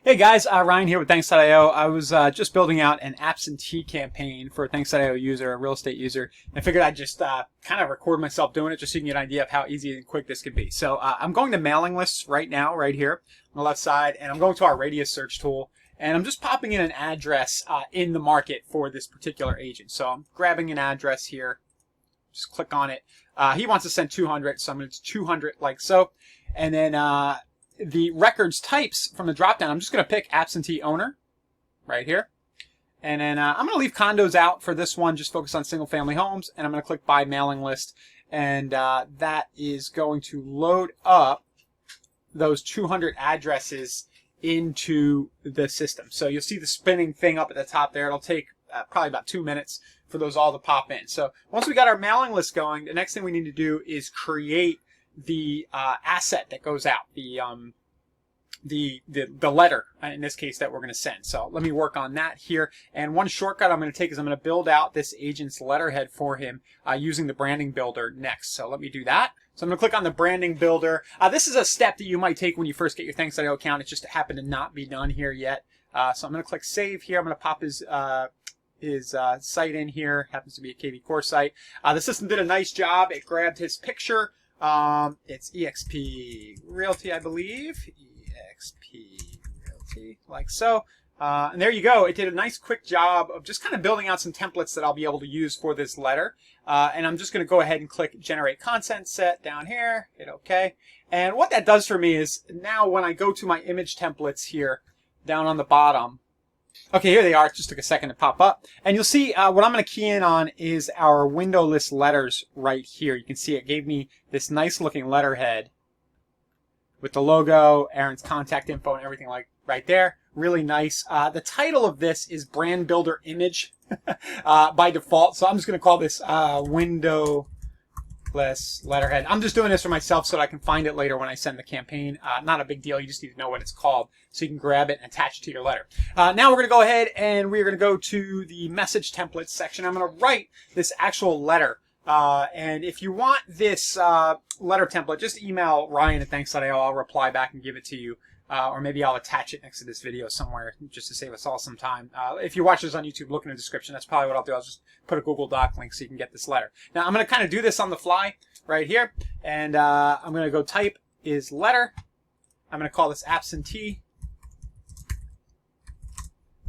Hey guys, Ryan here with Thanksio. I was just building out an absentee campaign for a Thanksio user, a real estate user, and I figured I'd just kind of record myself doing it just so you can get an idea of how easy and quick this could be. So I'm going to mailing lists right now, right here on the left side, and I'm going to our radius search tool, and I'm just popping in an address in the market for this particular agent. So I'm grabbing an address here, just click on it. He wants to send 200, so I'm going to 200 like so, and then the records types from the drop down, I'm just going to pick absentee owner right here. And then I'm going to leave condos out for this one, just focus on single family homes. And I'm going to click buy mailing list. And that is going to load up those 200 addresses into the system. So you'll see the spinning thing up at the top there. It'll take probably about 2 minutes for those all to pop in. So once we got our mailing list going, the next thing we need to do is create the asset that goes out, the letter in this case that we're going to send. So let me work on that here. And one shortcut I'm going to take is I'm going to build out this agent's letterhead for him using the branding builder next. So let me do that. So I'm going to click on the branding builder. This is a step that you might take when you first get your Thanksio account. It just happened to not be done here yet. So I'm going to click save here. I'm going to pop his site in here. Happens to be a KV Core site. The system did a nice job. It grabbed his picture. It's EXP Realty, I believe. EXP Realty, like so. And there you go. It did a nice quick job of just kind of building out some templates that I'll be able to use for this letter. And I'm just going to go ahead and click Generate Content Set down here. Hit OK. And what that does for me is now when I go to my image templates here down on the bottom, okay, here they are. It just took a second to pop up. And you'll see what I'm going to key in on is our windowless letters right here. You can see it gave me this nice looking letterhead with the logo, Aaron's contact info, and everything like right there. Really nice. The title of this is Brand Builder Image by default. So I'm just going to call this windowless letterhead. I'm just doing this for myself so that I can find it later when I send the campaign. Not a big deal. You just need to know what it's called so you can grab it and attach it to your letter. Now we're going to go ahead and we're going to go to the message templates section. I'm going to write this actual letter. And if you want this letter template, just email Ryan at thanks.io. I'll reply back and give it to you. Or maybe I'll attach it next to this video somewhere just to save us all some time. If you watch this on YouTube, look in the description. That's probably what I'll do. I'll just put a Google Doc link so you can get this letter. Now, I'm going to kind of do this on the fly right here. And I'm going to go type is letter. I'm going to call this absentee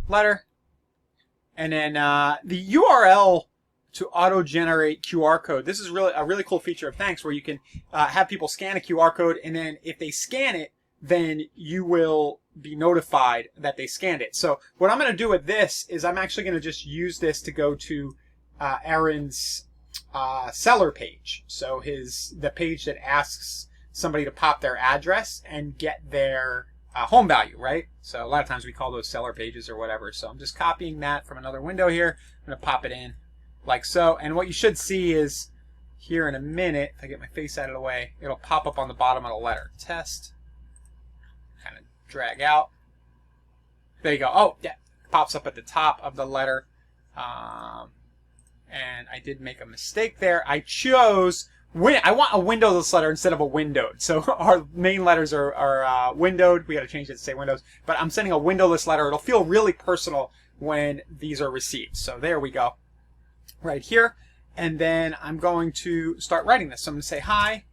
letter. And then the URL to auto-generate QR code. This is really a really cool feature of Thanks where you can have people scan a QR code, and then if they scan it, then you will be notified that they scanned it. So what I'm going to do with this is I'm actually going to just use this to go to Aaron's seller page. So the page that asks somebody to pop their address and get their home value, right? So a lot of times we call those seller pages or whatever. So I'm just copying that from another window here. I'm going to pop it in like so. And what you should see is here in a minute, if I get my face out of the way, it'll pop up on the bottom of the letter. Test. Kind of drag out. There you go. Oh, yeah. Pops up at the top of the letter. And I did make a mistake there. I chose, I want a windowless letter instead of a windowed. So our main letters are windowed. We got to change it to say windows. But I'm sending a windowless letter. It'll feel really personal when these are received. So there we go. Right here. And then I'm going to start writing this. So I'm going to say, hi,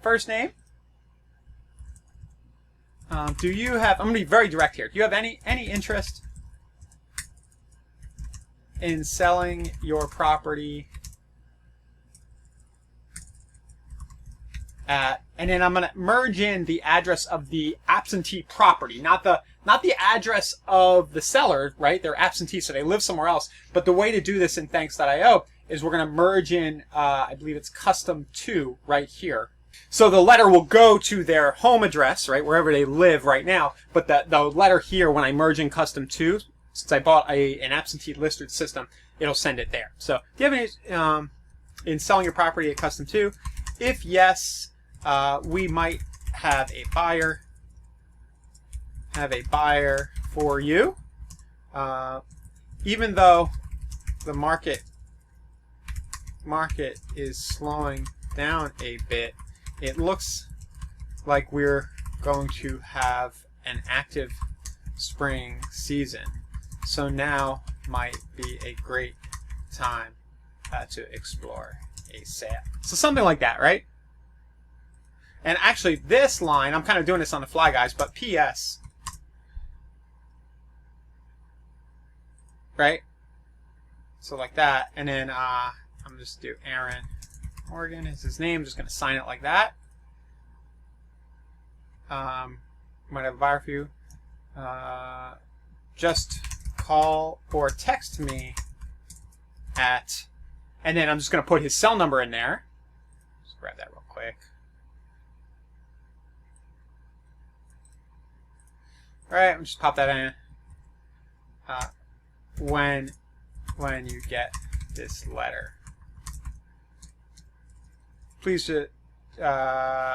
first name. Do you have, I'm going to be very direct here. Do you have any interest in selling your property at, and then I'm going to merge in the address of the absentee property, not the address of the seller, right? They're absentee, so they live somewhere else. But the way to do this in Thanks.io is we're going to merge in, I believe it's custom 2 right here. So the letter will go to their home address, right, wherever they live right now. But the letter here, when I merge in custom 2, since I bought an absentee listed system, it'll send it there. So do you have any in selling your property at custom 2? If yes, we might have a buyer for you. Even though the market is slowing down a bit, it looks like we're going to have an active spring season. So now might be a great time to explore a sale. So something like that, right? And actually this line, I'm kind of doing this on the fly, guys, but P.S. Right? So like that, and then I'm just do Aaron Morgan is his name. I'm just going to sign it like that. Might have a buyer for you. Just call or text me at, and then I'm just going to put his cell number in there. Just grab that real quick. All right, just pop that in. When you get this letter, please. And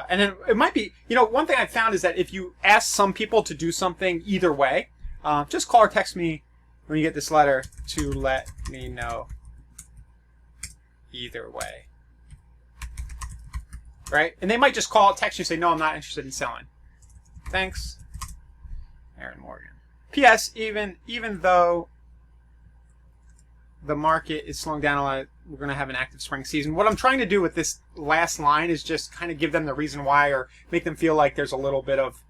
then it might be, one thing I found is that if you ask some people to do something either way, just call or text me when you get this letter to let me know either way. Right? And they might just call, text you, say, no, I'm not interested in selling. Thanks, Aaron Morgan. P.S. Even though the market is slowing down a lot, we're going to have an active spring season. What I'm trying to do with this last line is just kind of give them the reason why, or make them feel like there's a little bit of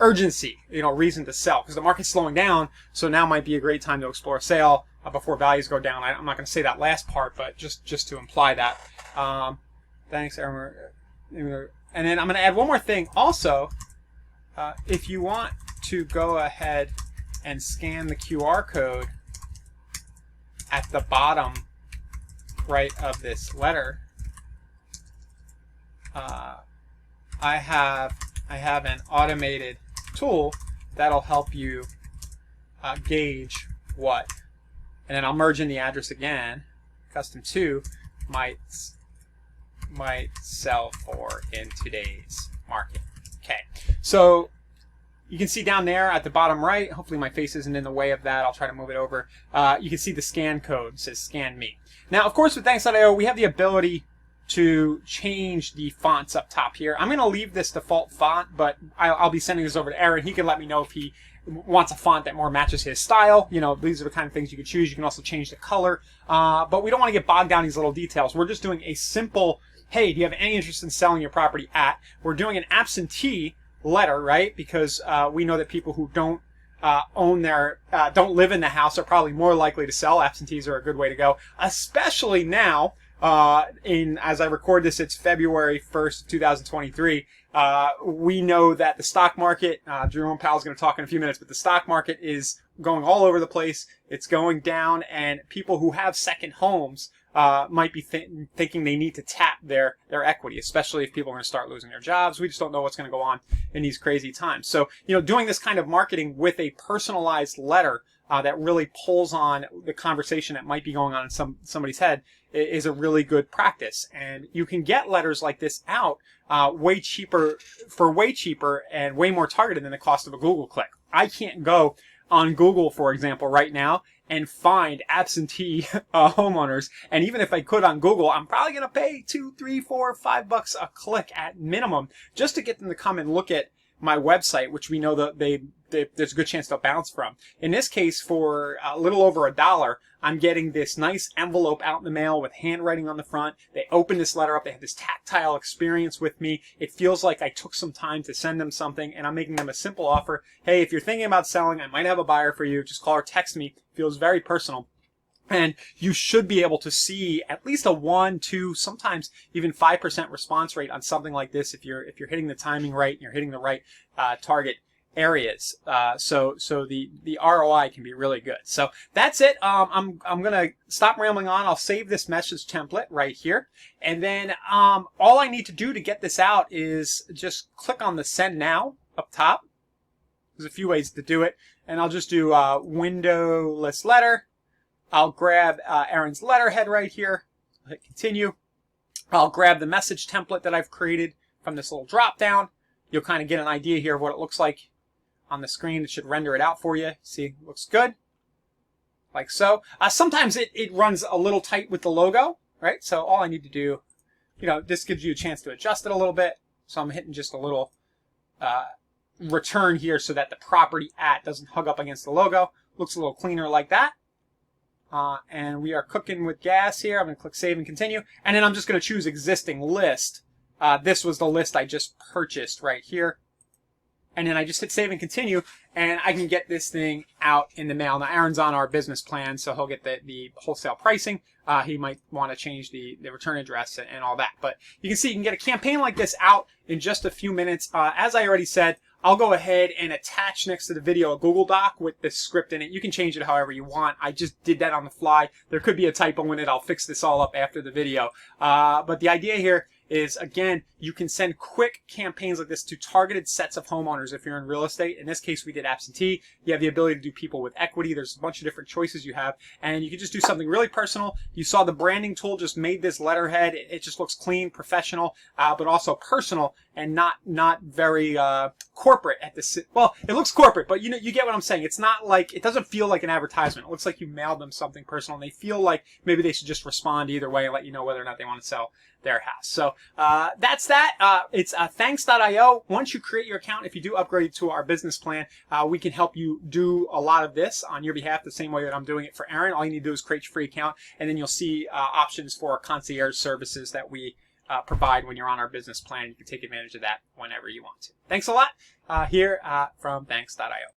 urgency, reason to sell, because the market's slowing down. So now might be a great time to explore a sale before values go down. I'm not going to say that last part, but just to imply that. Thanks, Aaron. And then I'm going to add one more thing. Also, if you want to go ahead and scan the QR code at the bottom right of this letter, I have an automated tool that'll help you gauge what, and then I'll merge in the address again. Custom 2 might sell for in today's market. Okay, so you can see down there at the bottom right, hopefully my face isn't in the way of that, I'll try to move it over. You can see the scan code, it says scan me. Now, of course, with Thanks.io, we have the ability to change the fonts up top here. I'm going to leave this default font, but I'll be sending this over to Aaron. He can let me know if he wants a font that more matches his style. These are the kind of things you can choose. You can also change the color, but we don't want to get bogged down in these little details. We're just doing a simple, hey, do you have any interest in selling your property at? We're doing an absentee letter, right? Because we know that people who don't don't live in the house are probably more likely to sell. Absentees are a good way to go, especially now. As I record this, it's February 1st, 2023. We know that the stock market, Jerome Powell's going to talk in a few minutes, but the stock market is going all over the place. It's going down, and people who have second homes might be thinking they need to tap their equity, especially if people are going to start losing their jobs. We just don't know what's going to go on in these crazy times. So, doing this kind of marketing with a personalized letter that really pulls on the conversation that might be going on in somebody's head is a really good practice. And you can get letters like this out way cheaper and way more targeted than the cost of a Google click. I can't go on Google, for example, right now and find absentee homeowners. And even if I could on Google, I'm probably going to pay $2, $3, $4, $5 a click at minimum just to get them to come and look at my website, which we know that there's a good chance they'll bounce from. In this case, for a little over $1, I'm getting this nice envelope out in the mail with handwriting on the front. They open this letter up. They have this tactile experience with me. It feels like I took some time to send them something, and I'm making them a simple offer. Hey, if you're thinking about selling, I might have a buyer for you. Just call or text me. It feels very personal. And you should be able to see at least a 1, 2, sometimes even 5% response rate on something like this if you're hitting the timing right and you're hitting the right target areas. So the ROI can be really good. So that's it. I'm gonna stop rambling on. I'll save this message template right here, and then all I need to do to get this out is just click on the Send Now up top. There's a few ways to do it, and I'll just do windowless letter. I'll grab Aaron's letterhead right here. I'll hit continue. I'll grab the message template that I've created from this little drop down. You'll kind of get an idea here of what it looks like on the screen. It should render it out for you. See, looks good. Like so. Sometimes it runs a little tight with the logo, right? So all I need to do, this gives you a chance to adjust it a little bit. So I'm hitting just a little return here so that the property at doesn't hug up against the logo. Looks a little cleaner like that. And we are cooking with gas here. I'm going to click Save and Continue. And then I'm just going to choose Existing List. This was the list I just purchased right here. And then I just hit Save and Continue, and I can get this thing out in the mail. Now, Aaron's on our business plan, so he'll get the wholesale pricing. He might want to change the return address and all that. But you can see you can get a campaign like this out in just a few minutes. As I already said, I'll go ahead and attach next to the video a Google Doc with this script in it. You can change it however you want. I just did that on the fly. There could be a typo in it. I'll fix this all up after the video. But the idea here is, again, you can send quick campaigns like this to targeted sets of homeowners if you're in real estate. In this case, we did absentee. You have the ability to do people with equity. There's a bunch of different choices you have, and you can just do something really personal. You saw the branding tool just made this letterhead. It just looks clean, professional, but also personal and not very corporate at this. Well, it looks corporate, but you get what I'm saying. It's not like, it doesn't feel like an advertisement. It looks like you mailed them something personal, and they feel like maybe they should just respond either way and let you know whether or not they want to sell their house. So that's that. It's thanks.io. Once you create your account, if you do upgrade to our business plan, we can help you do a lot of this on your behalf the same way that I'm doing it for Aaron. All you need to do is create your free account, and then you'll see options for concierge services that we provide when you're on our business plan. You can take advantage of that whenever you want to. Thanks a lot here from thanks.io.